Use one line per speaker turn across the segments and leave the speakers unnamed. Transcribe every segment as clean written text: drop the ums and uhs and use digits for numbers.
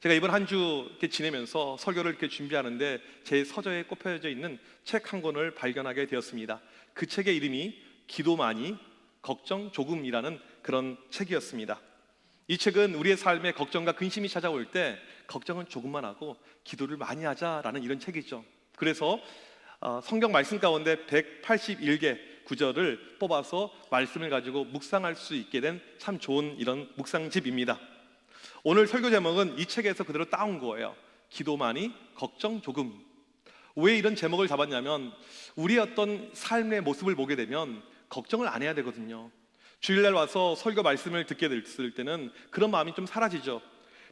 제가 이번 한 주 이렇게 지내면서 설교를 이렇게 준비하는데 제 서적에 꼽혀져 있는 책 한 권을 발견하게 되었습니다. 그 책의 이름이 기도 많이, 걱정 조금이라는 그런 책이었습니다. 이 책은 우리의 삶에 걱정과 근심이 찾아올 때 걱정은 조금만 하고 기도를 많이 하자라는 이런 책이죠. 그래서 성경 말씀 가운데 181개 구절을 뽑아서 말씀을 가지고 묵상할 수 있게 된 참 좋은 이런 묵상집입니다. 오늘 설교 제목은 이 책에서 그대로 따온 거예요. 기도 많이, 걱정 조금. 왜 이런 제목을 잡았냐면 우리의 어떤 삶의 모습을 보게 되면 걱정을 안 해야 되거든요. 주일날 와서 설교 말씀을 듣게 됐을 때는 그런 마음이 좀 사라지죠.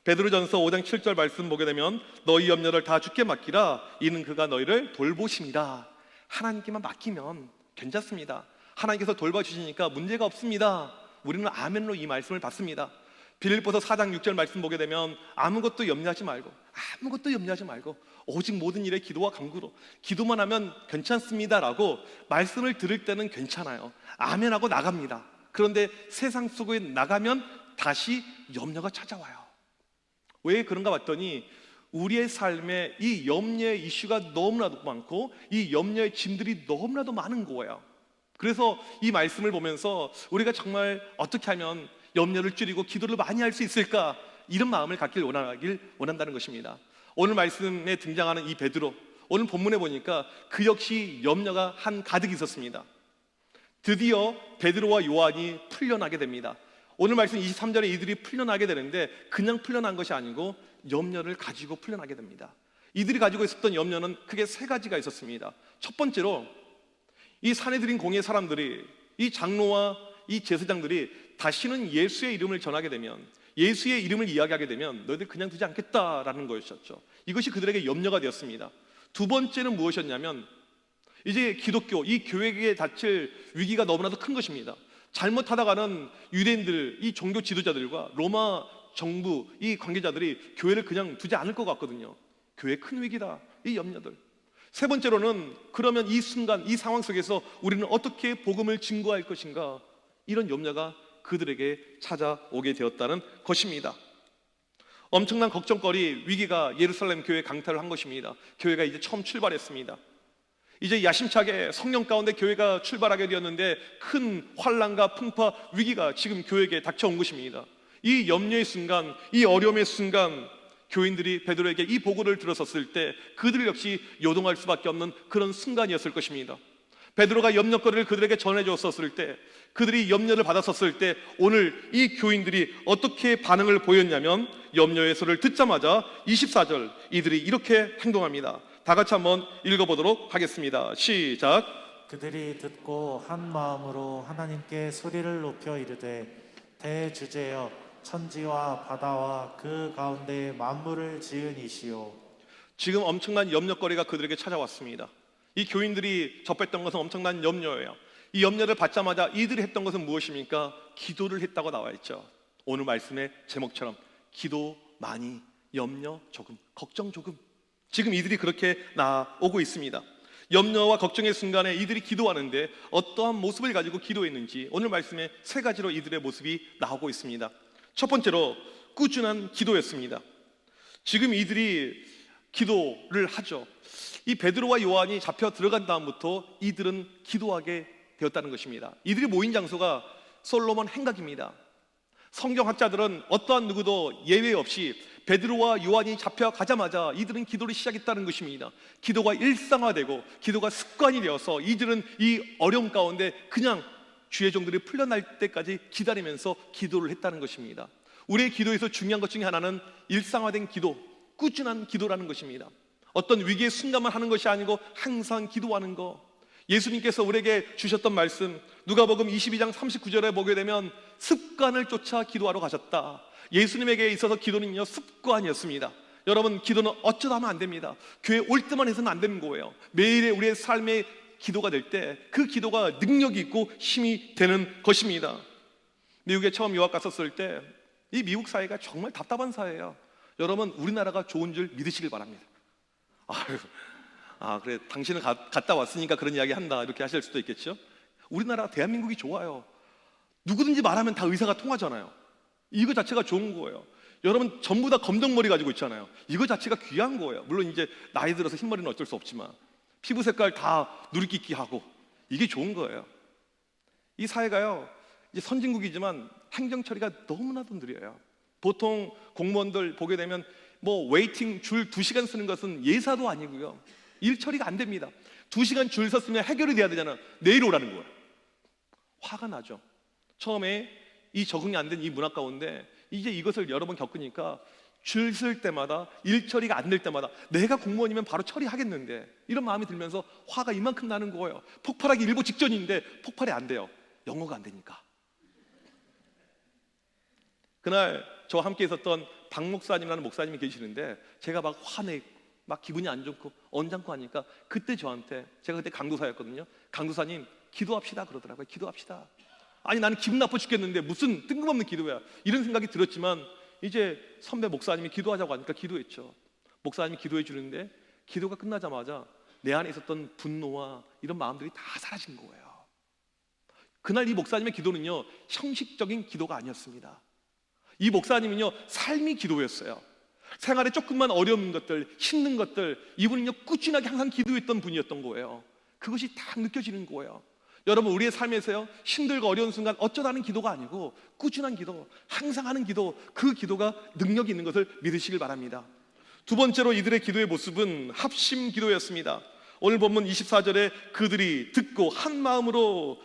베드로전서 5장 7절 말씀 보게 되면 너희 염려를 다 주께 맡기라 이는 그가 너희를 돌보심이라. 하나님께만 맡기면 괜찮습니다. 하나님께서 돌봐주시니까 문제가 없습니다. 우리는 아멘으로 이 말씀을 받습니다. 빌립보서 4장 6절 말씀 보게 되면 아무것도 염려하지 말고 오직 모든 일에 기도와 간구로 기도만 하면 괜찮습니다라고 말씀을 들을 때는 괜찮아요. 아멘하고 나갑니다. 그런데 세상 속에 나가면 다시 염려가 찾아와요. 왜 그런가 봤더니 우리의 삶에 이 염려의 이슈가 너무나도 많고 이 염려의 짐들이 너무나도 많은 거예요. 그래서 이 말씀을 보면서 우리가 정말 어떻게 하면 염려를 줄이고 기도를 많이 할 수 있을까, 이런 마음을 갖길 원한다는 것입니다. 오늘 말씀에 등장하는 이 베드로, 오늘 본문에 보니까 그 역시 염려가 한가득 있었습니다. 드디어 베드로와 요한이 풀려나게 됩니다. 오늘 말씀 23절에 이들이 풀려나게 되는데 그냥 풀려난 것이 아니고 염려를 가지고 풀려나게 됩니다. 이들이 가지고 있었던 염려는 크게 세 가지가 있었습니다. 첫 번째로 이 산헤드린 공의 사람들이, 이 장로와 이 제사장들이 다시는 예수의 이름을 전하게 되면, 예수의 이름을 이야기하게 되면 너희들 그냥 두지 않겠다라는 것이었죠. 이것이 그들에게 염려가 되었습니다. 두 번째는 무엇이었냐면 이제 기독교, 이 교회에 닥칠 위기가 너무나도 큰 것입니다. 잘못하다가는 유대인들, 이 종교 지도자들과 로마 정부, 이 관계자들이 교회를 그냥 두지 않을 것 같거든요. 교회 큰 위기다, 이 염려들. 세 번째로는 그러면 이 순간, 이 상황 속에서 우리는 어떻게 복음을 증거할 것인가, 이런 염려가 그들에게 찾아오게 되었다는 것입니다. 엄청난 걱정거리, 위기가 예루살렘 교회에 강타를 한 것입니다. 교회가 이제 처음 출발했습니다. 이제 야심차게 성령 가운데 교회가 출발하게 되었는데 큰 환난과 풍파, 위기가 지금 교회에게 닥쳐온 것입니다. 이 염려의 순간, 이 어려움의 순간, 교인들이 베드로에게 이 보고를 들었었을 때 그들 역시 요동할 수밖에 없는 그런 순간이었을 것입니다. 베드로가 염려거리를 그들에게 전해줬었을 때, 그들이 염려를 받았었을 때 오늘 이 교인들이 어떻게 반응을 보였냐면 염려의 소리를 듣자마자 24절 이들이 이렇게 행동합니다. 다 같이 한번 읽어보도록 하겠습니다. 시작.
그들이 듣고 한 마음으로 하나님께 소리를 높여 이르되 대주제여 천지와 바다와 그 가운데 만물을 지은 이시오.
지금 엄청난 염려거리가 그들에게 찾아왔습니다. 이 교인들이 접했던 것은 엄청난 염려예요. 이 염려를 받자마자 이들이 했던 것은 무엇입니까? 기도를 했다고 나와 있죠. 오늘 말씀의 제목처럼 기도 많이, 염려 조금, 걱정 조금. 지금 이들이 그렇게 나오고 있습니다. 염려와 걱정의 순간에 이들이 기도하는데 어떠한 모습을 가지고 기도했는지 오늘 말씀에 세 가지로 이들의 모습이 나오고 있습니다. 첫 번째로 꾸준한 기도였습니다. 지금 이들이 기도를 하죠. 이 베드로와 요한이 잡혀 들어간 다음부터 이들은 기도하게 되었다는 것입니다. 이들이 모인 장소가 솔로몬 행각입니다. 성경학자들은 어떠한 누구도 예외 없이 베드로와 요한이 잡혀가자마자 이들은 기도를 시작했다는 것입니다. 기도가 일상화되고 기도가 습관이 되어서 이들은 이 어려움 가운데 그냥 주의 종들이 풀려날 때까지 기다리면서 기도를 했다는 것입니다. 우리의 기도에서 중요한 것 중에 하나는 일상화된 기도, 꾸준한 기도라는 것입니다. 어떤 위기의 순간만 하는 것이 아니고 항상 기도하는 것. 예수님께서 우리에게 주셨던 말씀 누가복음 22장 39절에 보게 되면 습관을 쫓아 기도하러 가셨다. 예수님에게 있어서 기도는요 습관이었습니다. 여러분, 기도는 어쩌다 하면 안 됩니다. 교회 올 때만 해서는 안 되는 거예요. 매일의 우리의 삶의 기도가 될 때 그 기도가 능력이 있고 힘이 되는 것입니다. 미국에 처음 유학 갔었을 때 이 미국 사회가 정말 답답한 사회예요. 여러분, 우리나라가 좋은 줄 믿으시길 바랍니다. 그래, 당신은 갔다 왔으니까 그런 이야기 한다 이렇게 하실 수도 있겠죠. 우리나라 대한민국이 좋아요. 누구든지 말하면 다 의사가 통하잖아요. 이거 자체가 좋은 거예요. 여러분 전부 다 검정머리 가지고 있잖아요. 이거 자체가 귀한 거예요. 물론 이제 나이 들어서 흰머리는 어쩔 수 없지만 피부 색깔 다 누리끼끼 하고 이게 좋은 거예요. 이 사회가요, 이제 선진국이지만 행정 처리가 너무나도 느려요. 보통 공무원들 보게 되면 뭐 웨이팅 줄 2시간 쓰는 것은 예사도 아니고요. 일 처리가 안 됩니다. 2시간 줄 섰으면 해결이 돼야 되잖아. 내일 오라는 거예요. 화가 나죠. 처음에 이 적응이 안 된 이 문화 가운데 이제 이것을 여러 번 겪으니까 줄 쓸 때마다 일 처리가 안 될 때마다 내가 공무원이면 바로 처리하겠는데 이런 마음이 들면서 화가 이만큼 나는 거예요. 폭발하기 일보 직전인데 폭발이 안 돼요. 영어가 안 되니까. 그날 저와 함께 있었던 박 목사님이라는 목사님이 계시는데 제가 막 화내고 막 기분이 안 좋고 언짢고 하니까 그때 저한테, 제가 그때 강도사였거든요. 강도사님 기도합시다 그러더라고요. 기도합시다. 아니 나는 기분 나빠 죽겠는데 무슨 뜬금없는 기도야, 이런 생각이 들었지만 이제 선배 목사님이 기도하자고 하니까 기도했죠. 목사님이 기도해 주는데 기도가 끝나자마자 내 안에 있었던 분노와 이런 마음들이 다 사라진 거예요. 그날 이 목사님의 기도는요, 형식적인 기도가 아니었습니다. 이 목사님은요, 삶이 기도였어요. 생활에 조금만 어려운 것들, 힘든 것들, 이분은요 꾸준하게 항상 기도했던 분이었던 거예요. 그것이 딱 느껴지는 거예요. 여러분, 우리의 삶에서요, 힘들고 어려운 순간 어쩌다 하는 기도가 아니고 꾸준한 기도, 항상 하는 기도, 그 기도가 능력이 있는 것을 믿으시길 바랍니다. 두 번째로 이들의 기도의 모습은 합심 기도였습니다. 오늘 본문 24절에 그들이 듣고 한 마음으로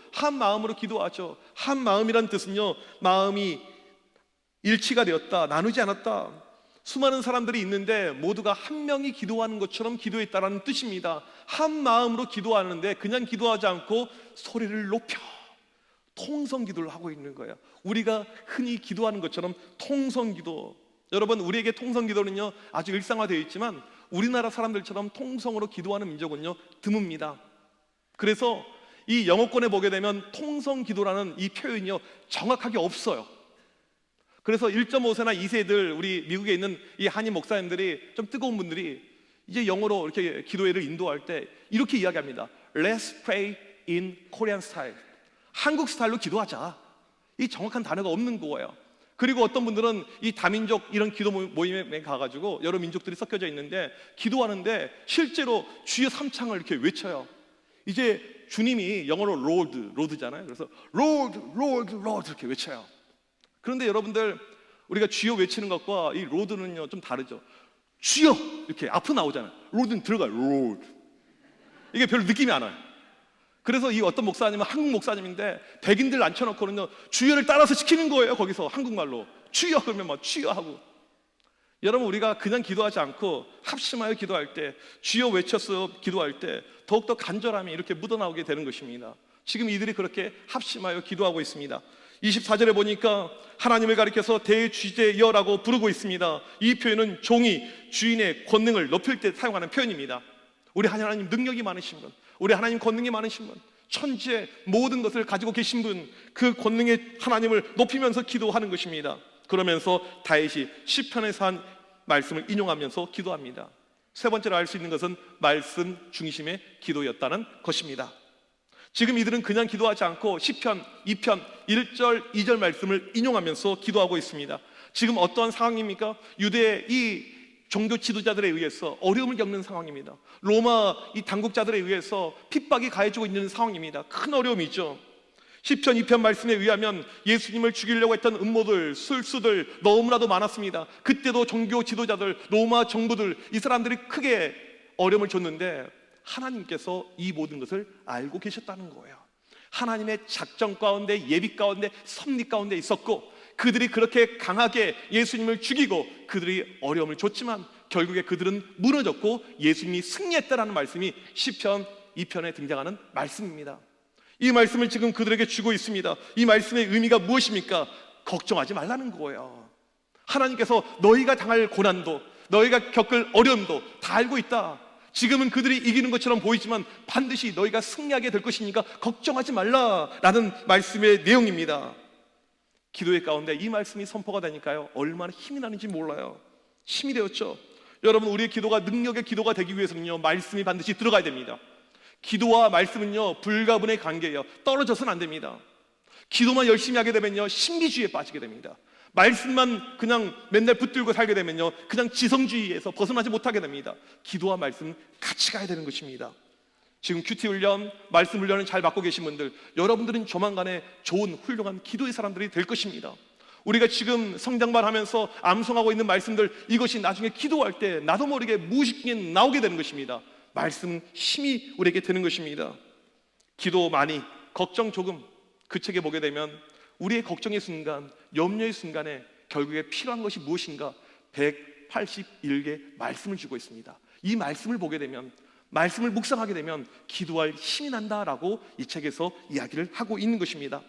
기도하죠. 한 마음이란 뜻은요, 마음이 일치가 되었다, 나누지 않았다. 수많은 사람들이 있는데 모두가 한 명이 기도하는 것처럼 기도했다라는 뜻입니다. 한 마음으로 기도하는데 그냥 기도하지 않고 소리를 높여 통성 기도를 하고 있는 거예요. 우리가 흔히 기도하는 것처럼 통성 기도. 여러분, 우리에게 통성 기도는요 아주 일상화되어 있지만 우리나라 사람들처럼 통성으로 기도하는 민족은요 드뭅니다. 그래서 이 영어권에 보게 되면 통성 기도라는 이 표현이요 정확하게 없어요. 그래서 1.5세나 2세들, 우리 미국에 있는 이 한인 목사님들이 좀 뜨거운 분들이 이제 영어로 이렇게 기도회를 인도할 때 이렇게 이야기합니다. Let's pray in Korean style. 한국 스타일로 기도하자. 이 정확한 단어가 없는 거예요. 그리고 어떤 분들은 이 다민족 이런 기도 모임에 가가지고 여러 민족들이 섞여져 있는데 기도하는데 실제로 주여 삼창을 이렇게 외쳐요. 이제 주님이 영어로 로드잖아요. 그래서 로드 이렇게 외쳐요. 그런데 여러분들, 우리가 주여 외치는 것과 이 로드는요 좀 다르죠. 주여 이렇게 앞으로 나오잖아요. 로드는 들어가요. 로드. 이게 별로 느낌이 안 와요. 그래서 이 어떤 목사님은 한국 목사님인데 백인들 앉혀놓고는요 주여를 따라서 시키는 거예요. 거기서 한국말로 주여 그러면 막 주여 하고. 여러분, 우리가 그냥 기도하지 않고 합심하여 기도할 때, 주여 외쳐서 기도할 때 더욱더 간절함이 이렇게 묻어나오게 되는 것입니다. 지금 이들이 그렇게 합심하여 기도하고 있습니다. 24절에 보니까 하나님을 가리켜서 대주제여라고 부르고 있습니다. 이 표현은 종이 주인의 권능을 높일 때 사용하는 표현입니다. 우리 하나님 능력이 많으신 분, 우리 하나님 권능이 많으신 분, 천지의 모든 것을 가지고 계신 분, 그 권능의 하나님을 높이면서 기도하는 것입니다. 그러면서 다윗이 시편에서 한 말씀을 인용하면서 기도합니다. 세 번째로 알 수 있는 것은 말씀 중심의 기도였다는 것입니다. 지금 이들은 그냥 기도하지 않고 시편 2편 1절 2절 말씀을 인용하면서 기도하고 있습니다. 지금 어떠한 상황입니까? 유대의 이 종교 지도자들에 의해서 어려움을 겪는 상황입니다. 로마 이 당국자들에 의해서 핍박이 가해지고 있는 상황입니다. 큰 어려움이죠. 시편 2편 말씀에 의하면 예수님을 죽이려고 했던 음모들, 술수들 너무나도 많았습니다. 그때도 종교 지도자들, 로마 정부들, 이 사람들이 크게 어려움을 줬는데 하나님께서 이 모든 것을 알고 계셨다는 거예요. 하나님의 작전 가운데, 예비 가운데, 섭리 가운데 있었고, 그들이 그렇게 강하게 예수님을 죽이고 그들이 어려움을 줬지만 결국에 그들은 무너졌고 예수님이 승리했다라는 말씀이 시편 2편에 등장하는 말씀입니다. 이 말씀을 지금 그들에게 주고 있습니다. 이 말씀의 의미가 무엇입니까? 걱정하지 말라는 거예요. 하나님께서 너희가 당할 고난도, 너희가 겪을 어려움도 다 알고 있다. 지금은 그들이 이기는 것처럼 보이지만 반드시 너희가 승리하게 될 것이니까 걱정하지 말라라는 말씀의 내용입니다. 기도의 가운데 이 말씀이 선포가 되니까요 얼마나 힘이 나는지 몰라요. 힘이 되었죠. 여러분, 우리의 기도가 능력의 기도가 되기 위해서는요 말씀이 반드시 들어가야 됩니다. 기도와 말씀은요 불가분의 관계예요. 떨어져서는 안 됩니다. 기도만 열심히 하게 되면요 신비주의에 빠지게 됩니다. 말씀만 그냥 맨날 붙들고 살게 되면요, 그냥 지성주의에서 벗어나지 못하게 됩니다. 기도와 말씀 같이 가야 되는 것입니다. 지금 큐티 훈련, 말씀 훈련을 잘 받고 계신 분들, 여러분들은 조만간에 좋은 훌륭한 기도의 사람들이 될 것입니다. 우리가 지금 성장반 하면서 암송하고 있는 말씀들, 이것이 나중에 기도할 때 나도 모르게 무의식에 나오게 되는 것입니다. 말씀은 힘이 우리에게 되는 것입니다. 기도 많이, 걱정 조금, 그 책에 보게 되면 우리의 걱정의 순간, 염려의 순간에 결국에 필요한 것이 무엇인가 181개 말씀을 주고 있습니다. 이 말씀을 보게 되면, 말씀을 묵상하게 되면 기도할 힘이 난다라고 이 책에서 이야기를 하고 있는 것입니다.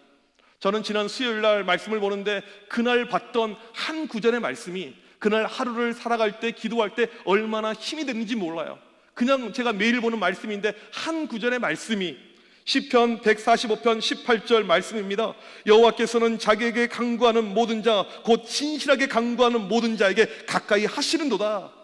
저는 지난 수요일 날 말씀을 보는데 그날 봤던 한 구절의 말씀이 그날 하루를 살아갈 때, 기도할 때 얼마나 힘이 되는지 몰라요. 그냥 제가 매일 보는 말씀인데 한 구절의 말씀이 시편 145편 18절 말씀입니다. 여호와께서는 자기에게 간구하는 모든 자, 곧 진실하게 간구하는 모든 자에게 가까이 하시는도다.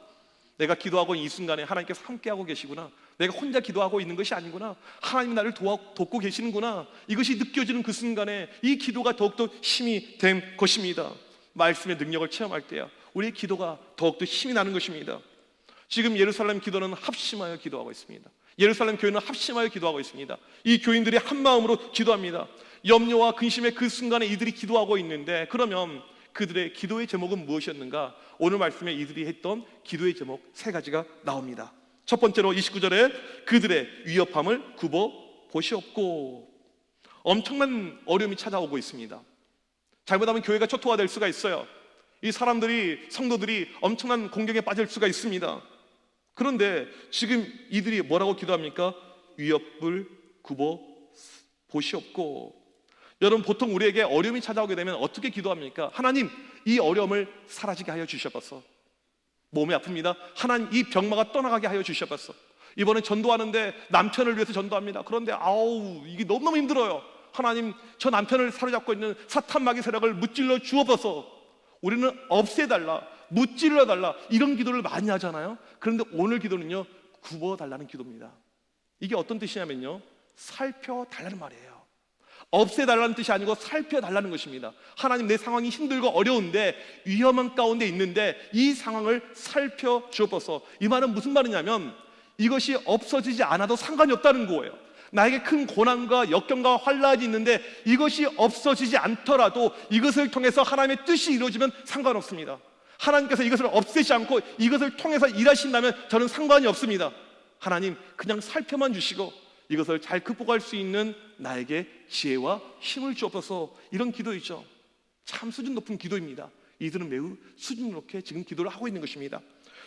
내가 기도하고 있는 이 순간에 하나님께서 함께하고 계시구나, 내가 혼자 기도하고 있는 것이 아니구나, 하나님이 나를 돕고 계시는구나, 이것이 느껴지는 그 순간에 이 기도가 더욱더 힘이 된 것입니다. 말씀의 능력을 체험할 때야 우리의 기도가 더욱더 힘이 나는 것입니다. 지금 예루살렘 기도는 합심하여 기도하고 있습니다. 예루살렘 교회는 합심하여 기도하고 있습니다. 이 교인들이 한 마음으로 기도합니다. 염려와 근심의 그 순간에 이들이 기도하고 있는데, 그러면 그들의 기도의 제목은 무엇이었는가? 오늘 말씀에 이들이 했던 기도의 제목 세 가지가 나옵니다. 첫 번째로 29절에 그들의 위협함을 굽어 보시옵고. 엄청난 어려움이 찾아오고 있습니다. 잘못하면 교회가 초토화될 수가 있어요. 이 사람들이, 성도들이 엄청난 공경에 빠질 수가 있습니다. 그런데 지금 이들이 뭐라고 기도합니까? 위협을 굽어 보시옵고. 여러분, 보통 우리에게 어려움이 찾아오게 되면 어떻게 기도합니까? 하나님, 이 어려움을 사라지게 하여 주시옵소서. 몸이 아픕니다. 하나님, 이 병마가 떠나가게 하여 주시옵소서. 이번에 전도하는데 남편을 위해서 전도합니다. 그런데 이게 너무너무 힘들어요. 하나님, 저 남편을 사로잡고 있는 사탄 마귀 세력을 무찔러 주옵소서. 우리는 없애달라, 무찔러달라, 이런 기도를 많이 하잖아요. 그런데 오늘 기도는요, 굽어달라는 기도입니다. 이게 어떤 뜻이냐면요, 살펴달라는 말이에요. 없애달라는 뜻이 아니고 살펴달라는 것입니다. 하나님, 내 상황이 힘들고 어려운데, 위험한 가운데 있는데 이 상황을 살펴주옵소서. 이 말은 무슨 말이냐면 이것이 없어지지 않아도 상관이 없다는 거예요. 나에게 큰 고난과 역경과 환란이 있는데 이것이 없어지지 않더라도 이것을 통해서 하나님의 뜻이 이루어지면 상관없습니다. 하나님께서 이것을 없애지 않고 이것을 통해서 일하신다면 저는 상관이 없습니다. 하나님, 그냥 살펴만 주시고 이것을 잘 극복할 수 있는 나에게 지혜와 힘을 주옵소서. 이런 기도이죠. 참 수준 높은 기도입니다. 이들은 매우 수준 높게 지금 기도를 하고 있는 것입니다.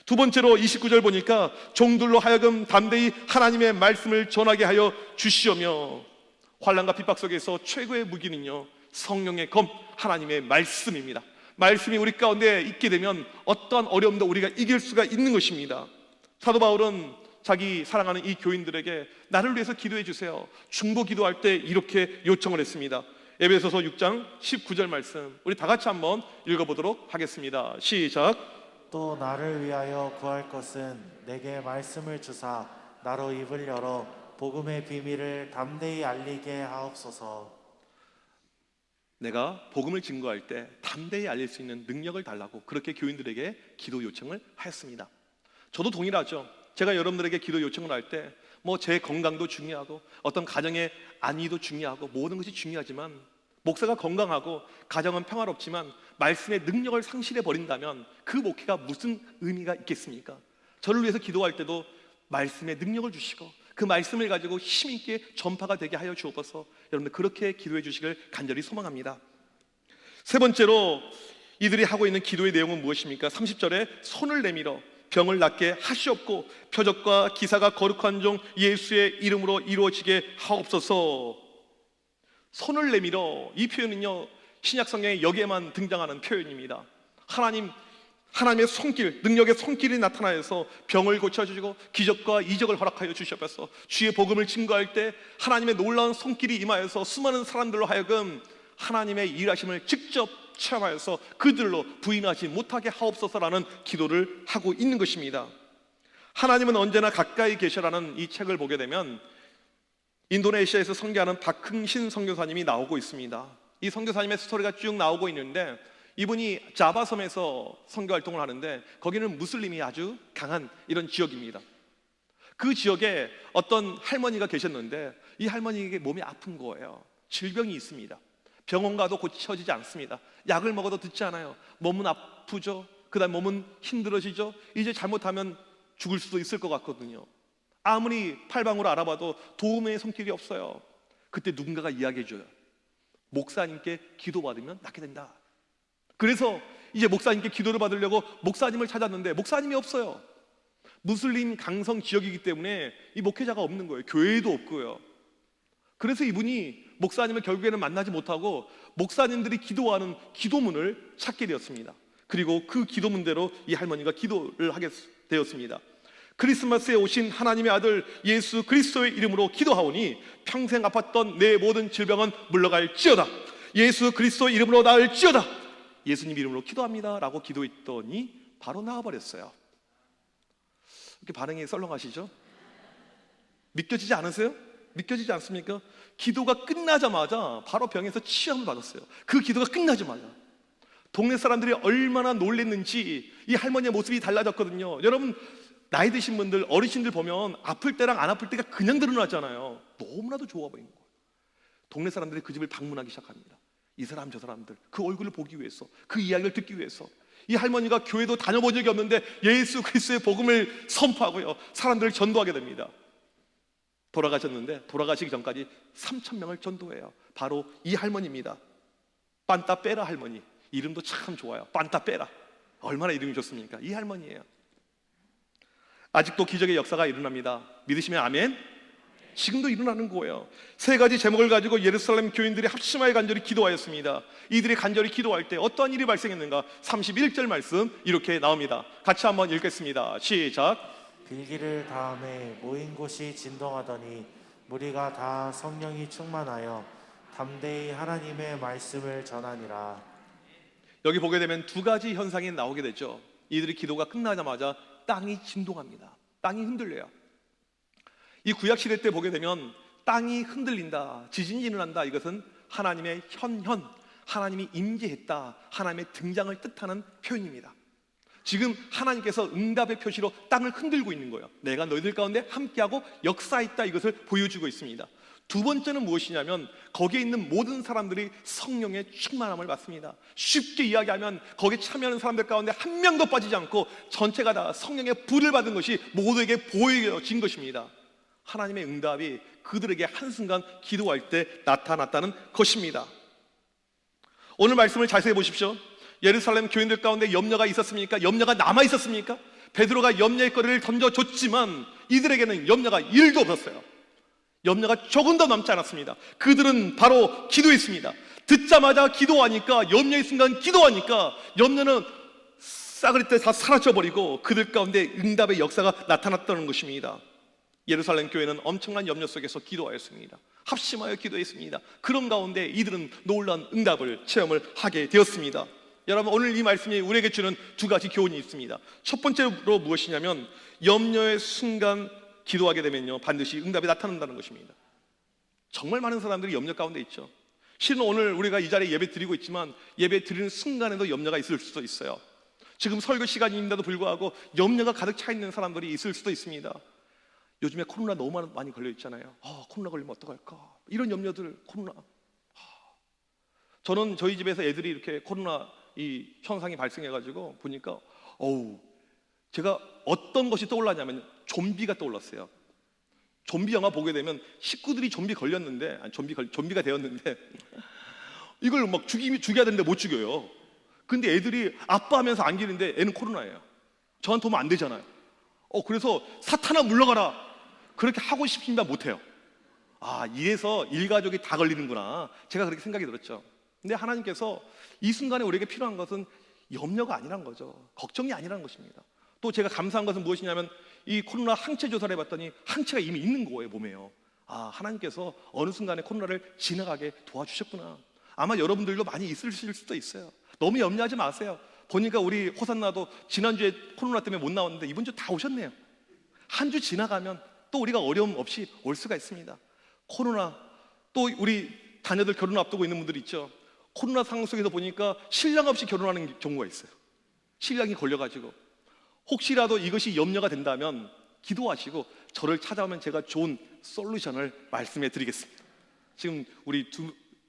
두 번째로 29절 보니까 종들로 하여금 담대히 하나님의 말씀을 전하게 하여 주시오며. 환난과 핍박 속에서 최고의 무기는요, 성령의 검, 하나님의 말씀입니다. 말씀이 우리 가운데 있게 되면 어떠한 어려움도 우리가 이길 수가 있는 것입니다. 사도 바울은 자기 사랑하는 이 교인들에게 나를 위해서 기도해 주세요, 중보 기도할 때 이렇게 요청을 했습니다. 에베소서 6장 19절 말씀, 우리 다 같이 한번 읽어보도록 하겠습니다. 시작.
또 나를 위하여 구할 것은 내게 말씀을 주사 나로 입을 열어 복음의 비밀을 담대히 알리게 하옵소서.
내가 복음을 증거할 때 담대히 알릴 수 있는 능력을 달라고 그렇게 교인들에게 기도 요청을 하였습니다. 저도 동일하죠. 제가 여러분들에게 기도 요청을 할 때 제 건강도 중요하고 어떤 가정의 안위도 중요하고 모든 것이 중요하지만, 목사가 건강하고 가정은 평화롭지만 말씀의 능력을 상실해 버린다면 그 목회가 무슨 의미가 있겠습니까? 저를 위해서 기도할 때도 말씀의 능력을 주시고 그 말씀을 가지고 힘 있게 전파가 되게 하여 주옵소서. 여러분들 그렇게 기도해 주시길 간절히 소망합니다. 세 번째로 이들이 하고 있는 기도의 내용은 무엇입니까? 30절에 손을 내밀어 병을 낫게 하시옵고 표적과 기사가 거룩한 종 예수의 이름으로 이루어지게 하옵소서. 손을 내밀어, 이 표현은요, 신약 성경에 여기에만 등장하는 표현입니다. 하나님의 손길, 능력의 손길이 나타나서 병을 고쳐주시고 기적과 이적을 허락하여 주시옵소서. 주의 복음을 증거할 때 하나님의 놀라운 손길이 임하여서 수많은 사람들로 하여금 하나님의 일하심을 직접 체험하여서 그들로 부인하지 못하게 하옵소서라는 기도를 하고 있는 것입니다. 하나님은 언제나 가까이 계시라는 이 책을 보게 되면 인도네시아에서 선교하는 박흥신 선교사님이 나오고 있습니다. 이 선교사님의 스토리가 쭉 나오고 있는데, 이분이 자바섬에서 선교 활동을 하는데 거기는 무슬림이 아주 강한 이런 지역입니다. 그 지역에 어떤 할머니가 계셨는데 이 할머니에게 몸이 아픈 거예요. 질병이 있습니다. 병원 가도 고쳐지지 않습니다. 약을 먹어도 듣지 않아요. 몸은 아프죠. 그다음 몸은 힘들어지죠. 이제 잘못하면 죽을 수도 있을 것 같거든요. 아무리 팔방으로 알아봐도 도움의 손길이 없어요. 그때 누군가가 이야기해줘요. 목사님께 기도받으면 낫게 된다. 그래서 이제 목사님께 기도를 받으려고 목사님을 찾았는데 목사님이 없어요. 무슬림 강성 지역이기 때문에 이 목회자가 없는 거예요. 교회도 없고요. 그래서 이분이 목사님을 결국에는 만나지 못하고 목사님들이 기도하는 기도문을 찾게 되었습니다. 그리고 그 기도문대로 이 할머니가 기도를 하게 되었습니다. 크리스마스에 오신 하나님의 아들 예수 그리스도의 이름으로 기도하오니 평생 아팠던 내 모든 질병은 물러갈지어다. 예수 그리스도의 이름으로 나을지어다. 예수님 이름으로 기도합니다 라고 기도했더니 바로 나아버렸어요. 이렇게 반응이 썰렁하시죠? 믿겨지지 않으세요? 믿겨지지 않습니까? 기도가 끝나자마자 바로 병에서 치유함을 받았어요. 그 기도가 끝나자마자 동네 사람들이 얼마나 놀랬는지 이 할머니의 모습이 달라졌거든요. 여러분 나이 드신 분들, 어르신들 보면 아플 때랑 안 아플 때가 그냥 드러나잖아요. 너무나도 좋아 보이는 거예요. 동네 사람들이 그 집을 방문하기 시작합니다. 이 사람 저 사람들 그 얼굴을 보기 위해서, 그 이야기를 듣기 위해서. 이 할머니가 교회도 다녀본 적이 없는데 예수 그리스도의 복음을 선포하고요, 사람들을 전도하게 됩니다. 돌아가셨는데 돌아가시기 전까지 3,000명을 전도해요. 바로 이 할머니입니다. 빤따페라 할머니. 이름도 참 좋아요. 빤따페라. 얼마나 이름이 좋습니까? 이 할머니예요. 아직도 기적의 역사가 일어납니다. 믿으시면 아멘. 지금도 일어나는 거예요. 세 가지 제목을 가지고 예루살렘 교인들이 합심하여 간절히 기도하였습니다. 이들이 간절히 기도할 때 어떠한 일이 발생했는가? 31절 말씀 이렇게 나옵니다. 같이 한번 읽겠습니다. 시작.
빌기를 다음에 모인 곳이 진동하더니 무리가 다 성령이 충만하여 담대히 하나님의 말씀을 전하니라.
여기 보게 되면 두 가지 현상이 나오게 되죠. 이들의 기도가 끝나자마자 땅이 진동합니다. 땅이 흔들려요. 이 구약 시대 때 보게 되면 땅이 흔들린다, 지진이 일어난다, 이것은 하나님의 현현, 하나님이 임재했다, 하나님의 등장을 뜻하는 표현입니다. 지금 하나님께서 응답의 표시로 땅을 흔들고 있는 거예요. 내가 너희들 가운데 함께하고 역사했다, 이것을 보여주고 있습니다. 두 번째는 무엇이냐면 거기에 있는 모든 사람들이 성령의 충만함을 받습니다. 쉽게 이야기하면 거기에 참여하는 사람들 가운데 한 명도 빠지지 않고 전체가 다 성령의 불을 받은 것이 모두에게 보여진 것입니다. 하나님의 응답이 그들에게 한순간 기도할 때 나타났다는 것입니다. 오늘 말씀을 자세히 보십시오. 예루살렘 교인들 가운데 염려가 있었습니까? 염려가 남아 있었습니까? 베드로가 염려의 거리를 던져줬지만 이들에게는 염려가 1도 없었어요. 염려가 조금도 남지 않았습니다. 그들은 바로 기도했습니다. 듣자마자 기도하니까, 염려의 순간 기도하니까 염려는 싸그리 때 다 사라져버리고 그들 가운데 응답의 역사가 나타났다는 것입니다. 예루살렘 교회는 엄청난 염려 속에서 기도하였습니다. 합심하여 기도했습니다. 그런 가운데 이들은 놀라운 응답을 체험을 하게 되었습니다. 여러분, 오늘 이 말씀이 우리에게 주는 두 가지 교훈이 있습니다. 첫 번째로 무엇이냐면 염려의 순간 기도하게 되면요, 반드시 응답이 나타난다는 것입니다. 정말 많은 사람들이 염려 가운데 있죠. 실은 오늘 우리가 이 자리에 예배 드리고 있지만 예배 드리는 순간에도 염려가 있을 수도 있어요. 지금 설교 시간인데도 불구하고 염려가 가득 차 있는 사람들이 있을 수도 있습니다. 요즘에 코로나 너무 많이 걸려 있잖아요. 코로나 걸리면 어떡할까? 이런 염려들, 코로나. 저는 저희 집에서 애들이 이렇게 코로나 이 현상이 발생해가지고 보니까 제가 어떤 것이 떠올랐냐면 좀비가 떠올랐어요. 좀비 영화 보게 되면 식구들이 좀비 걸렸는데, 좀비가 되었는데 이걸 막 죽여야 되는데 못 죽여요. 근데 애들이 아빠 하면서 안기는데 애는 코로나예요. 저한테 오면 안 되잖아요. 그래서 사탄아 물러가라, 그렇게 하고 싶습니다. 못해요. 이래서 일가족이 다 걸리는구나, 제가 그렇게 생각이 들었죠. 근데 하나님께서 이 순간에 우리에게 필요한 것은 염려가 아니란 거죠. 걱정이 아니라는 것입니다. 또 제가 감사한 것은 무엇이냐면 이 코로나 항체 조사를 해봤더니 항체가 이미 있는 거예요, 몸에요. 하나님께서 어느 순간에 코로나를 지나가게 도와주셨구나. 아마 여러분들도 많이 있으실 수도 있어요. 너무 염려하지 마세요. 보니까 우리 호산나도 지난주에 코로나 때문에 못 나왔는데 이번 주 다 오셨네요. 한 주 지나가면 또 우리가 어려움 없이 올 수가 있습니다. 코로나, 또 우리 자녀들 결혼 앞두고 있는 분들 있죠. 코로나 상황 속에서 보니까 신랑 없이 결혼하는 경우가 있어요. 신랑이 걸려가지고 혹시라도 이것이 염려가 된다면 기도하시고 저를 찾아오면 제가 좋은 솔루션을 말씀해 드리겠습니다. 지금 우리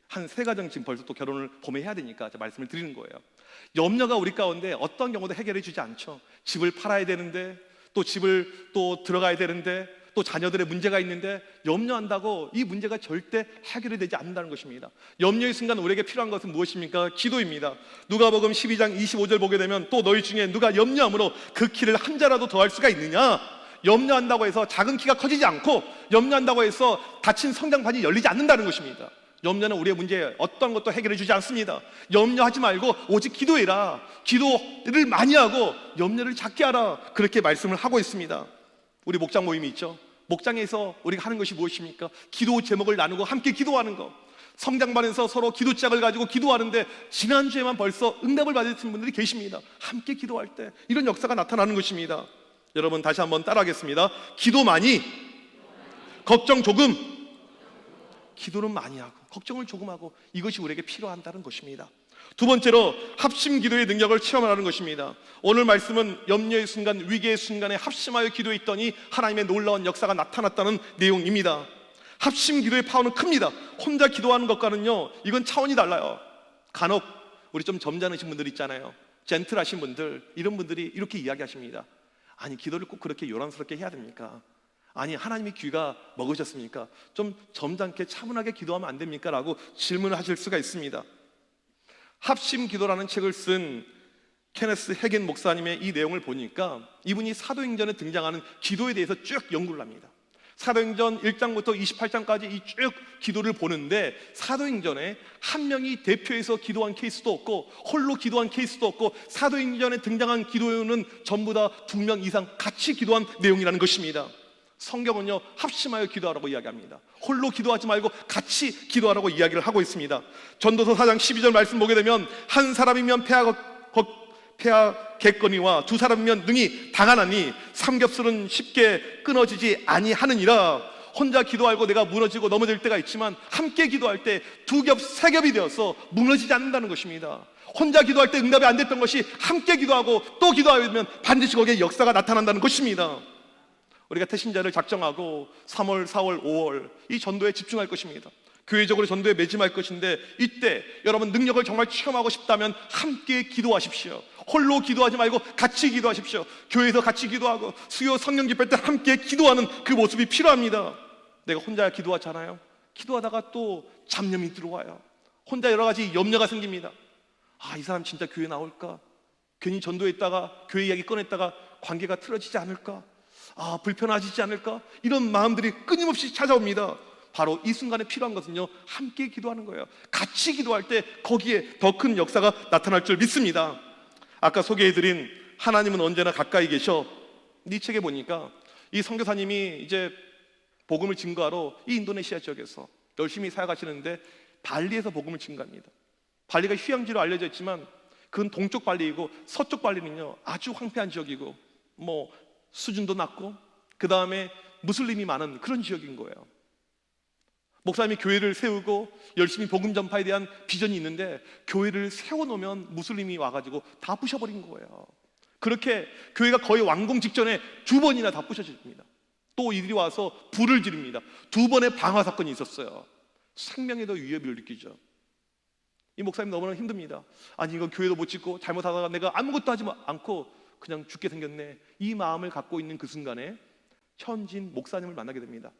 한 세 가정 지금 벌써 또 결혼을 봄에 해야 되니까 제가 말씀을 드리는 거예요. 염려가 우리 가운데 어떤 경우도 해결해 주지 않죠. 집을 팔아야 되는데, 또 집을 또 들어가야 되는데, 또 자녀들의 문제가 있는데 염려한다고 이 문제가 절대 해결이 되지 않는다는 것입니다. 염려의 순간 우리에게 필요한 것은 무엇입니까? 기도입니다. 누가복음 12장 25절 보게 되면 또 너희 중에 누가 염려함으로 그 키를 한 자라도 더할 수가 있느냐? 염려한다고 해서 작은 키가 커지지 않고, 염려한다고 해서 닫힌 성장판이 열리지 않는다는 것입니다. 염려는 우리의 문제에 어떤 것도 해결해 주지 않습니다. 염려하지 말고 오직 기도해라. 기도를 많이 하고 염려를 작게 하라. 그렇게 말씀을 하고 있습니다. 우리 목장 모임이 있죠. 목장에서 우리가 하는 것이 무엇입니까? 기도 제목을 나누고 함께 기도하는 것. 성장반에서 서로 기도짝을 가지고 기도하는데 지난주에만 벌써 응답을 받으신 분들이 계십니다. 함께 기도할 때 이런 역사가 나타나는 것입니다. 여러분 다시 한번 따라하겠습니다. 기도 많이, 걱정 조금. 기도는 많이 하고 걱정을 조금 하고, 이것이 우리에게 필요한다는 것입니다. 두 번째로 합심 기도의 능력을 체험하는 것입니다. 오늘 말씀은 염려의 순간, 위기의 순간에 합심하여 기도했더니 하나님의 놀라운 역사가 나타났다는 내용입니다. 합심 기도의 파워는 큽니다. 혼자 기도하는 것과는요, 이건 차원이 달라요. 간혹 우리 좀 점잖으신 분들 있잖아요. 젠틀하신 분들, 이런 분들이 이렇게 이야기하십니다. 아니, 기도를 꼭 그렇게 요란스럽게 해야 됩니까? 아니, 하나님이 귀가 먹으셨습니까? 좀 점잖게 차분하게 기도하면 안 됩니까? 라고 질문을 하실 수가 있습니다. 합심 기도라는 책을 쓴 케네스 해겐 목사님의 이 내용을 보니까 이분이 사도행전에 등장하는 기도에 대해서 쭉 연구를 합니다. 사도행전 1장부터 28장까지 이 쭉 기도를 보는데, 사도행전에 한 명이 대표해서 기도한 케이스도 없고 홀로 기도한 케이스도 없고, 사도행전에 등장한 기도는 전부 다 2명 이상 같이 기도한 내용이라는 것입니다. 성경은요, 합심하여 기도하라고 이야기합니다. 홀로 기도하지 말고 같이 기도하라고 이야기를 하고 있습니다. 전도서 4장 12절 말씀 보게 되면 한 사람이면 패하겠거니와 두 사람이면 능히 당하나니 삼겹살은 쉽게 끊어지지 아니하느니라. 혼자 기도하고 내가 무너지고 넘어질 때가 있지만 함께 기도할 때 두 겹, 세 겹이 되어서 무너지지 않는다는 것입니다. 혼자 기도할 때 응답이 안 됐던 것이 함께 기도하고 또 기도하면 반드시 거기에 역사가 나타난다는 것입니다. 우리가 태신자를 작정하고 3월, 4월, 5월 이 전도에 집중할 것입니다. 교회적으로 전도에 매진할 것인데, 이때 여러분 능력을 정말 체험하고 싶다면 함께 기도하십시오. 홀로 기도하지 말고 같이 기도하십시오. 교회에서 같이 기도하고 수요 성령 집회 때 함께 기도하는 그 모습이 필요합니다. 내가 혼자 기도하잖아요. 기도하다가 또 잡념이 들어와요. 혼자 여러 가지 염려가 생깁니다. 아, 이 사람 진짜 교회 나올까? 괜히 전도에 있다가 교회 이야기 꺼냈다가 관계가 틀어지지 않을까? 아, 불편해지지 않을까? 이런 마음들이 끊임없이 찾아옵니다. 바로 이 순간에 필요한 것은요, 함께 기도하는 거예요. 같이 기도할 때 거기에 더 큰 역사가 나타날 줄 믿습니다. 아까 소개해드린 하나님은 언제나 가까이 계셔, 이 책에 보니까 이 선교사님이 이제 복음을 증거하러 이 인도네시아 지역에서 열심히 사역하시는데 발리에서 복음을 증거합니다. 발리가 휴양지로 알려져 있지만 그건 동쪽 발리이고 서쪽 발리는요 아주 황폐한 지역이고 뭐 수준도 낮고 그 다음에 무슬림이 많은 그런 지역인 거예요. 목사님이 교회를 세우고 열심히 복음 전파에 대한 비전이 있는데 교회를 세워놓으면 무슬림이 와가지고 다 부셔버린 거예요. 그렇게 교회가 거의 완공 직전에 2번이나 다 부셔집니다. 또 이들이 와서 불을 지릅니다. 2번의 방화 사건이 있었어요. 생명에도 위협을 느끼죠. 이 목사님 너무나 힘듭니다. 아니, 이건 교회도 못 짓고 잘못하다가 내가 아무것도 하지 않고 그냥 죽게 생겼네. 이 마음을 갖고 있는 그 순간에 현진 목사님을 만나게 됩니다.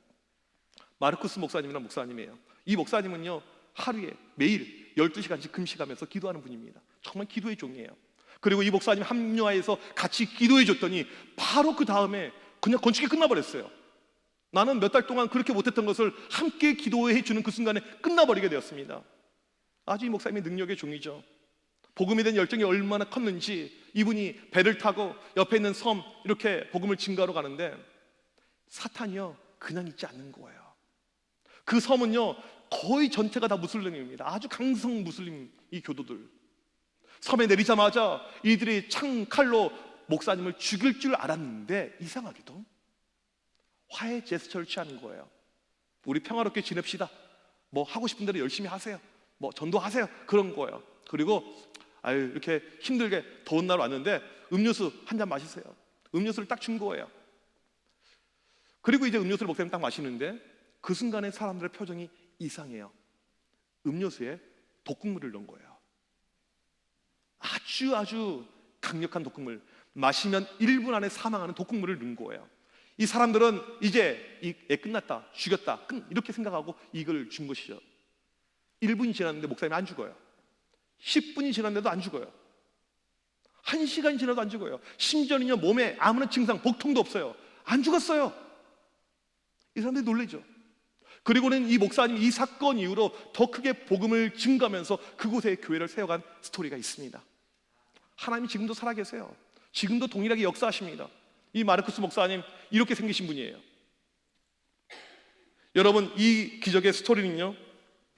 마르쿠스 목사님이라는 목사님이에요. 이 목사님은요 하루에 매일 12시간씩 금식하면서 기도하는 분입니다. 정말 기도의 종이에요. 그리고 이 목사님 합류하여서 같이 기도해 줬더니 바로 그 다음에 그냥 건축이 끝나버렸어요. 나는 몇 달 동안 그렇게 못했던 것을 함께 기도해 주는 그 순간에 끝나버리게 되었습니다. 아주 이 목사님의 능력의 종이죠. 복음에 대한 열정이 얼마나 컸는지 이분이 배를 타고 옆에 있는 섬 이렇게 복음을 증거하러 가는데 사탄이요 그냥 있지 않는 거예요. 그 섬은요 거의 전체가 다 무슬림입니다. 아주 강성 무슬림 이 교도들. 섬에 내리자마자 이들이 창칼로 목사님을 죽일 줄 알았는데 이상하게도 화해 제스처를 취하는 거예요. 우리 평화롭게 지냅시다. 뭐 하고 싶은 대로 열심히 하세요. 뭐 전도하세요. 그런 거예요. 그리고 아유, 이렇게 힘들게 더운 날 왔는데 음료수 한 잔 마시세요. 음료수를 딱 준 거예요. 그리고 이제 음료수를 목사님 딱 마시는데 그 순간에 사람들의 표정이 이상해요. 음료수에 독극물을 넣은 거예요. 아주 강력한 독극물, 마시면 1분 안에 사망하는 독극물을 넣은 거예요. 이 사람들은 이제 애 끝났다, 죽였다, 이렇게 생각하고 이걸 준 것이죠. 1분이 지났는데 목사님이 안 죽어요. 10분이 지났는데도 안 죽어요. 1시간이 지나도 안 죽어요. 심지어는요, 몸에 아무런 증상, 복통도 없어요. 안 죽었어요. 이 사람들이 놀라죠. 그리고는 이 목사님이 이 사건 이후로 더 크게 복음을 증가하면서 그곳에 교회를 세워간 스토리가 있습니다. 하나님이 지금도 살아계세요. 지금도 동일하게 역사하십니다. 이 마르쿠스 목사님 이렇게 생기신 분이에요. 여러분, 이 기적의 스토리는요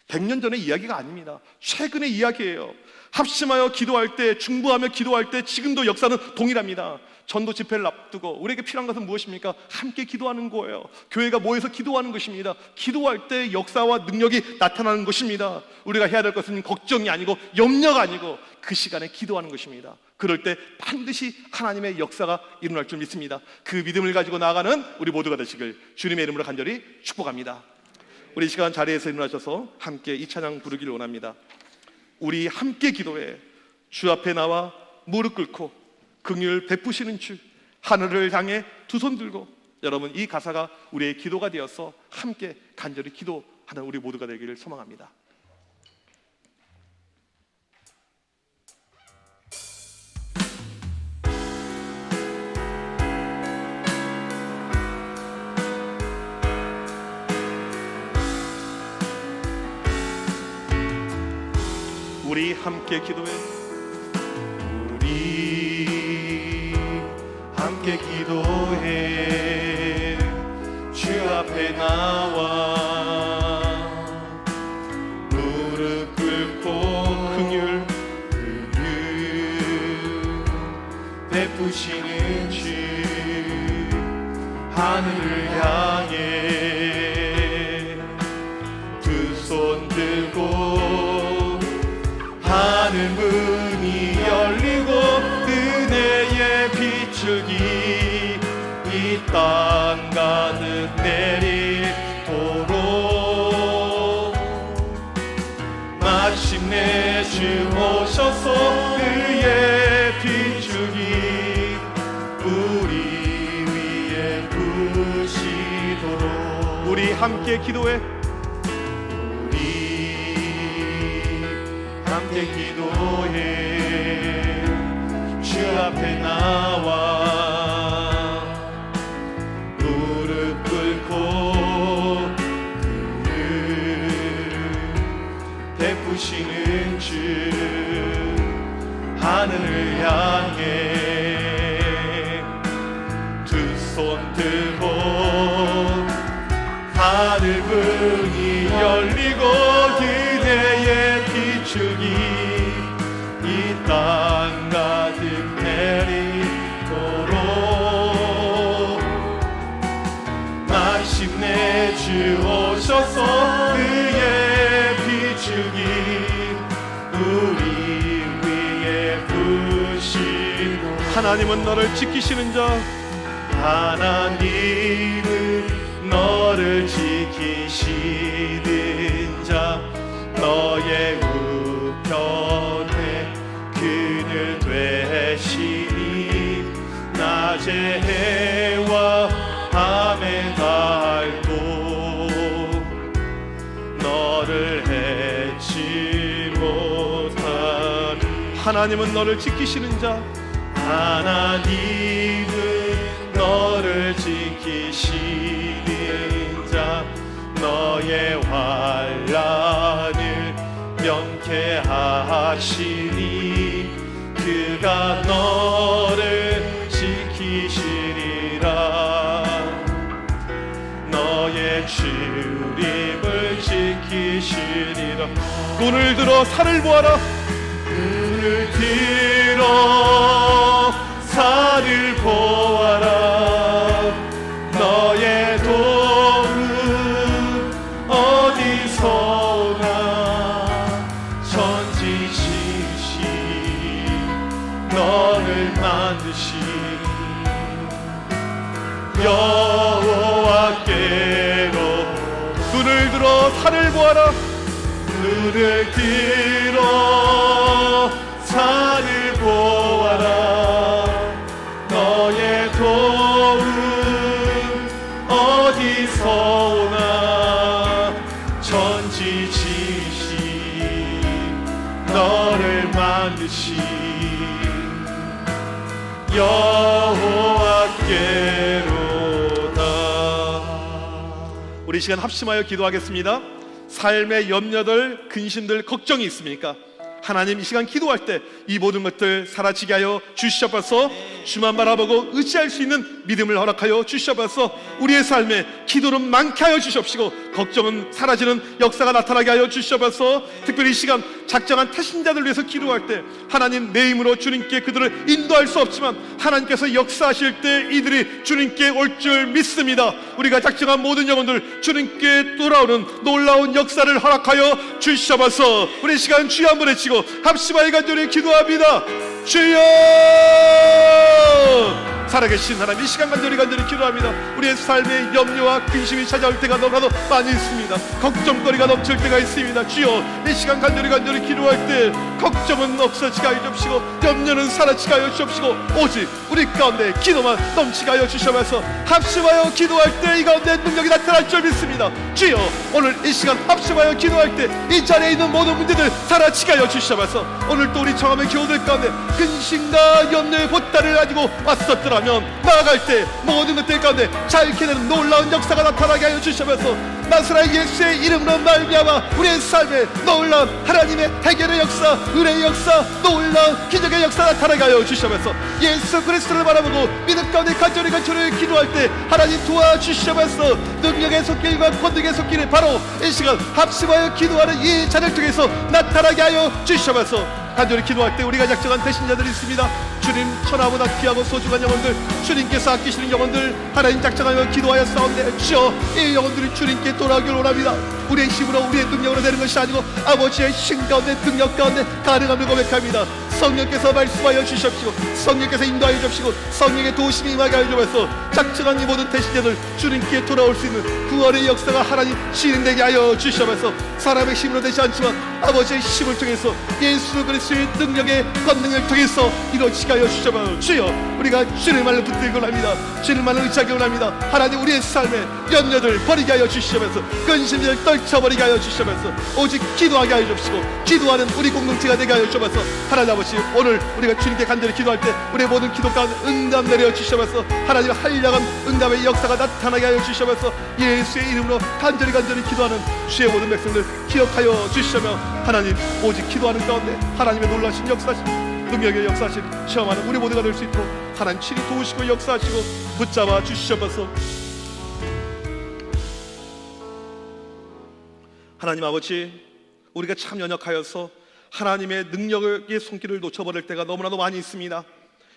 100년 전의 이야기가 아닙니다. 최근의 이야기예요. 합심하여 기도할 때, 중보하며 기도할 때 지금도 역사는 동일합니다. 전도 집회를 앞두고 우리에게 필요한 것은 무엇입니까? 함께 기도하는 거예요. 교회가 모여서 기도하는 것입니다. 기도할 때 역사와 능력이 나타나는 것입니다. 우리가 해야 될 것은 걱정이 아니고 염려가 아니고 그 시간에 기도하는 것입니다. 그럴 때 반드시 하나님의 역사가 일어날 줄 믿습니다. 그 믿음을 가지고 나아가는 우리 모두가 되시길 주님의 이름으로 간절히 축복합니다. 우리 이 시간 자리에서 일어나셔서 함께 이 찬양 부르기를 원합니다. 우리 함께 기도해 주 앞에 나와 무릎 꿇고 긍휼 베푸시는 주, 하늘을 향해 두 손 들고, 여러분 이 가사가 우리의 기도가 되어서 함께 간절히 기도하는 우리 모두가 되기를 소망합니다. 우리 함께 기도해 우리 함께 기도해 주 앞에 나와 무릎 꿇고 긍휼 베푸시는 주, 하늘을 향해 두 손 들고 하늘 문이 열리고 은혜의 비추기 이 땅 가득 내리도록 마침내 주 오셔서 그의 비추기 우리 위에 부시도록 우리 함께 기도해 함께 기도해 주 앞에 나와 무릎 꿇고 베푸시는 주, 하늘을 향해 두 손 들고 하늘 문이 열리고 그대의 비추기 이 땅 가득 내리도록 마침내 주 오셔서 그의 비추기 우리 위에 부시고 하나님은 너를 지키시는 자 하나님은 너를 지키시는 자 너의 우편에 그늘 되시니 낮에 해와 밤에 달고 너를 해치 못하니 하나님은 너를 지키시는 자 하나님은 너를 지키시는 자 너의 환난을 명쾌하시니 그가 너를 지키시리라 너의 출입을 지키시리라 눈을 들어 산을 보아라 눈을 들어 산을 보아라 너의 도움 어디서 오나 너를 만드신 여호와께로 눈을 들어 산을 보아라. 눈을 들어 산을 보아라. 너의 도움 어디서 오나. 천지지신 너를 만드신 여호와께로다. 우리 시간 합심하여 기도하겠습니다. 삶의 염려들, 근심들, 걱정이 있습니까? 하나님, 이 시간 기도할 때 이 모든 것들 사라지게 하여 주시옵소서. 주만 바라보고 의지할 수 있는 믿음을 허락하여 주시옵소서. 우리의 삶에 기도는 많게 하여 주시옵시고 걱정은 사라지는 역사가 나타나게 하여 주시옵소서. 특별히 이 시간 작정한 태신자들 위해서 기도할 때 하나님, 내 힘으로 주님께 그들을 인도할 수 없지만 하나님께서 역사하실 때 이들이 주님께 올 줄 믿습니다. 우리가 작정한 모든 영혼들 주님께 돌아오는 놀라운 역사를 허락하여 주시옵소서. 우리 시간 주여 한번 외치고 합심하여 간절히 기도합니다. 주여! 살아계신 하나님, 이 시간 간절히 기도합니다. 우리의 삶에 염려와 근심이 찾아올 때가 너무나도 많이 있습니다. 걱정거리가 넘칠 때가 있습니다. 주여, 이 시간 간절히 기도할 때 걱정은 없어지게 하여 주시고 염려는 사라지게 하여 주시고 오직 우리 가운데 기도만 넘치게 하여 주시면서 합심하여 기도할 때 이 가운데 능력이 나타날 줄 믿습니다. 주여, 오늘 이 시간 합심하여 기도할 때 이 자리에 있는 모든 문제들 사라지게 하여 주시면서 오늘 또 우리 청함의 교우들 가운데 근심과 염려의 보따리를 가지고 왔었더라면 나아갈 때 모든 것들 가운데 잘 지내는 놀라운 역사가 나타나게 하여 주시면서 나사렛 예수의 이름으로 말미암아 우리의 삶에 놀라운 하나님의 해결의 역사, 은혜의 역사, 놀라운 기적의 역사 나타나게 하여 주시면서 예수 그리스도를 바라보고 믿음 가운데 간절히 기도할 때 하나님 도와주시면서 능력의 손길과 권능의 손길이 바로 이 시간 합심하여 기도하는 이 자를 통해서 나타나게 하여 주시면서 간절히 기도할 때 우리가 작정한 배신자들이 있습니다. 주님, 천하보다 귀하고 소중한 영혼들, 주님께서 아끼시는 영혼들 하나님 작정하며 기도하여 싸운데 주여, 이 영혼들이 주님께 돌아오기를 원합니다. 우리의 힘으로 우리의 능력으로 되는 것이 아니고 아버지의 힘 가운데 능력 가운데 가능함을 고백합니다. 성령께서 말씀하여 주시옵시고 성령께서 인도하여 주시고 성령의 도우심이 임하게 하여 주셔서 작정한 이 모든 배신자들 주님께 돌아올 수 있는 구원의 역사가 하나님 진행되게 하여 주시면서 사람의 힘으로 되지 않지만 아버지의 힘을 통해서 예수 그리스도의 능력의 권능을 통해서 이루어지게 하여 주시옵소서. 주여, 우리가 주님만을 붙들고 합니다. 주님만을 의지하기 원합니다. 하나님, 우리의 삶에 염려들 버리게 하여 주시면서 근심을 떨쳐버리게 하여 주시면서 오직 기도하게 하여 주시고 기도하는 우리 공동체가 되게 하여 주셔서 하나님 아버지, 오늘 우리가 주님께 간절히 기도할 때 우리의 모든 기도 가운데 응답 내려 주시면서 하나님 한량한 응답의 역사가 나타나게 하여 주시면서 예수의 이름으로 간절히 기도하는 주의 모든 백성들 기억하여 주시며 하나님, 오직 기도하는 가운데 하나님의 놀라신 역사신 능력의 역사신 체험하는 우리 모두가 될 수 있도록 하나님 친히 도우시고 역사하시고 붙잡아 주시옵소서. 하나님 아버지, 우리가 참 연약하여서 하나님의 능력의 손길을 놓쳐버릴 때가 너무나도 많이 있습니다.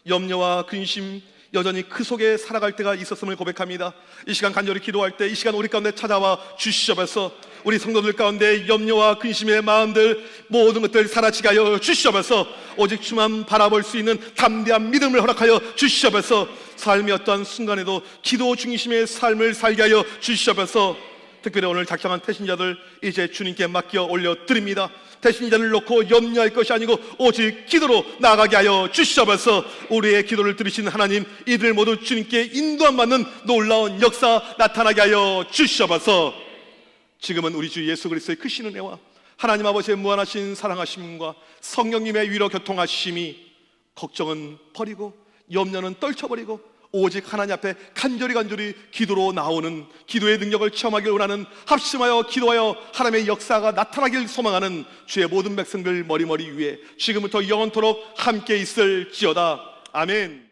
염려와 근심 여전히 그 속에 살아갈 때가 있었음을 고백합니다. 이 시간 간절히 기도할 때 이 시간 우리 가운데 찾아와 주시옵소서. 우리 성도들 가운데 염려와 근심의 마음들 모든 것들 사라지게 하여 주시옵소서. 오직 주만 바라볼 수 있는 담대한 믿음을 허락하여 주시옵소서. 삶의 어떠한 순간에도 기도 중심의 삶을 살게 하여 주시옵소서. 특별히 오늘 작정한 태신자들 이제 주님께 맡겨 올려드립니다. 태신자를 놓고 염려할 것이 아니고 오직 기도로 나아가게 하여 주시옵소서. 우리의 기도를 들으신 하나님, 이들 모두 주님께 인도함 받는 놀라운 역사 나타나게 하여 주시옵소서. 지금은 우리 주 예수 그리스도의 크신 은혜와 하나님 아버지의 무한하신 사랑하심과 성령님의 위로 교통하심이 걱정은 버리고 염려는 떨쳐버리고 오직 하나님 앞에 간절히 기도로 나오는 기도의 능력을 체험하길 원하는 합심하여 기도하여 하나님의 역사가 나타나길 소망하는 주의 모든 백성들 머리머리 위에 지금부터 영원토록 함께 있을지어다. 아멘.